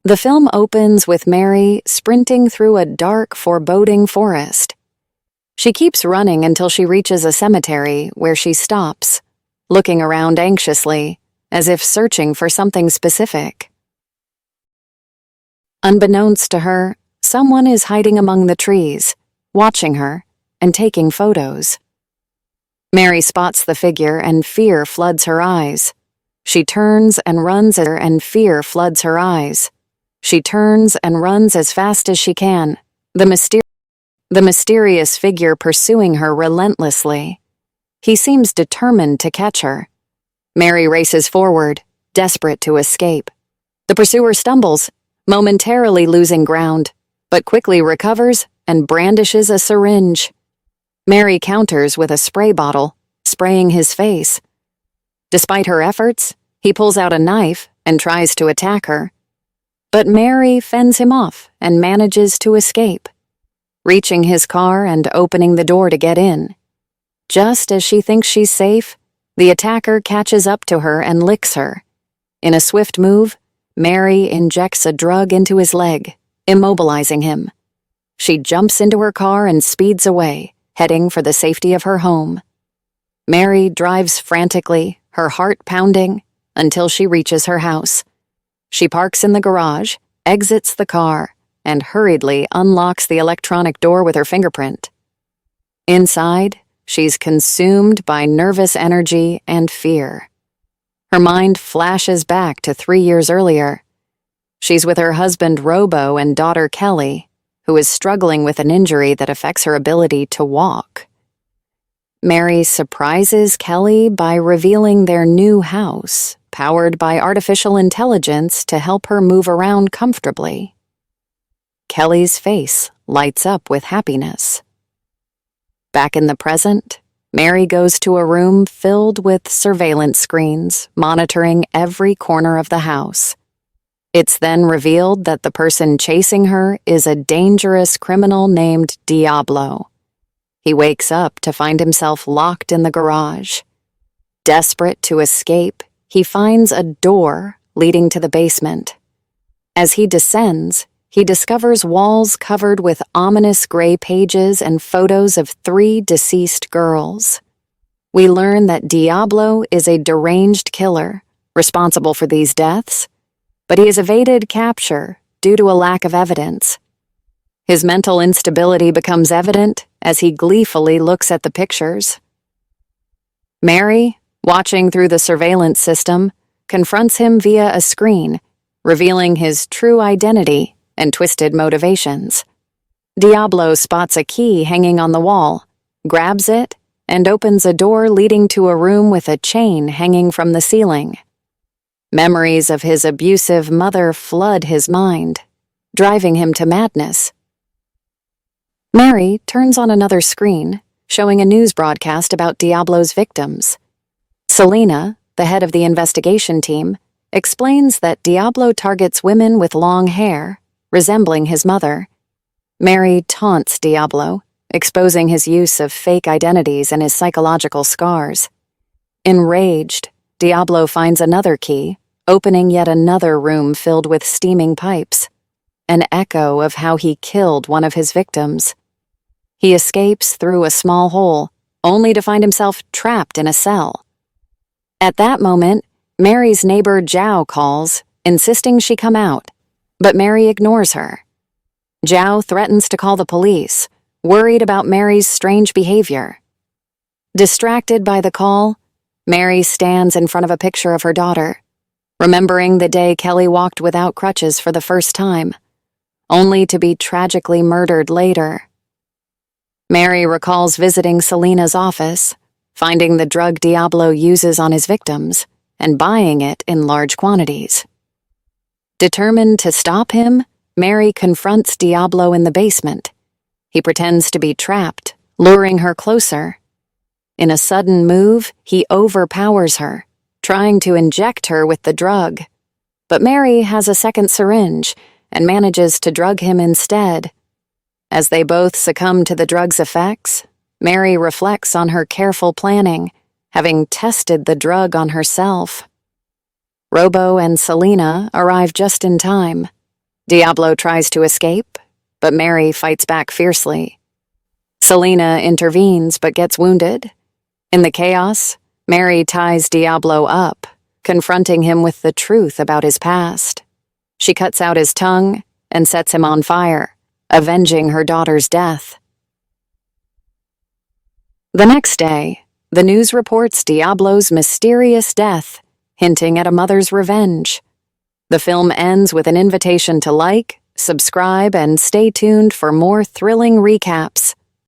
The film opens with Mary sprinting through a dark, foreboding forest. She keeps running until she reaches a cemetery where she stops, looking around anxiously, as if searching for something specific. Unbeknownst to her, someone is hiding among the trees, watching her and taking photos. Mary spots the figure and fear floods her eyes. She turns and runs and fear floods her eyes. She turns and runs as fast as she can, the mysterious figure pursuing her relentlessly. He seems determined to catch her. Mary races forward, desperate to escape. The pursuer stumbles, momentarily losing ground, but quickly recovers and brandishes a syringe. Mary counters with a spray bottle, spraying his face. Despite her efforts, he pulls out a knife and tries to attack her. But Mary fends him off and manages to escape, reaching his car and opening the door to get in. Just as she thinks she's safe, the attacker catches up to her and licks her. In a swift move, Mary injects a drug into his leg, immobilizing him. She jumps into her car and speeds away, heading for the safety of her home. Mary drives frantically, her heart pounding, until she reaches her house. She parks in the garage, exits the car, and hurriedly unlocks the electronic door with her fingerprint. Inside, she's consumed by nervous energy and fear. Her mind flashes back to 3 years earlier. She's with her husband Robo and daughter Kelly, who is struggling with an injury that affects her ability to walk. Mary surprises Kelly by revealing their new house, powered by artificial intelligence to help her move around comfortably. Kelly's face lights up with happiness. Back in the present, Mary goes to a room filled with surveillance screens, monitoring every corner of the house. It's then revealed that the person chasing her is a dangerous criminal named Diablo. He wakes up to find himself locked in the garage. Desperate to escape, he finds a door leading to the basement. As he descends, he discovers walls covered with ominous gray pages and photos of 3 deceased girls. We learn that Diablo is a deranged killer, responsible for these deaths, but he has evaded capture due to a lack of evidence. His mental instability becomes evident as he gleefully looks at the pictures. Mary, watching through the surveillance system, confronts him via a screen, revealing his true identity and twisted motivations. Diablo spots a key hanging on the wall, grabs it, and opens a door leading to a room with a chain hanging from the ceiling. Memories of his abusive mother flood his mind, driving him to madness. Mary turns on another screen, showing a news broadcast about Diablo's victims. Selena, the head of the investigation team, explains that Diablo targets women with long hair, resembling his mother. Mary taunts Diablo, exposing his use of fake identities and his psychological scars. Enraged, Diablo finds another key, opening yet another room filled with steaming pipes, an echo of how he killed one of his victims. He escapes through a small hole, only to find himself trapped in a cell. At that moment, Mary's neighbor Zhao calls, insisting she come out, but Mary ignores her. Zhao threatens to call the police, worried about Mary's strange behavior. Distracted by the call, Mary stands in front of a picture of her daughter, remembering the day Kelly walked without crutches for the first time, only to be tragically murdered later. Mary recalls visiting Selena's office, finding the drug Diablo uses on his victims, and buying it in large quantities. Determined to stop him, Mary confronts Diablo in the basement. He pretends to be trapped, luring her closer. In a sudden move, he overpowers her, trying to inject her with the drug. But Mary has a second syringe and manages to drug him instead. As they both succumb to the drug's effects, Mary reflects on her careful planning, having tested the drug on herself. Robo and Selena arrive just in time, Diablo tries to escape, but Mary fights back fiercely. Selena intervenes but gets wounded. In the chaos, Mary ties Diablo up, confronting him with the truth about his past. She cuts out his tongue and sets him on fire, avenging her daughter's death. The next day, the news reports Diablo's mysterious death, hinting at a mother's revenge. The film ends with an invitation to like, subscribe, and stay tuned for more thrilling recaps.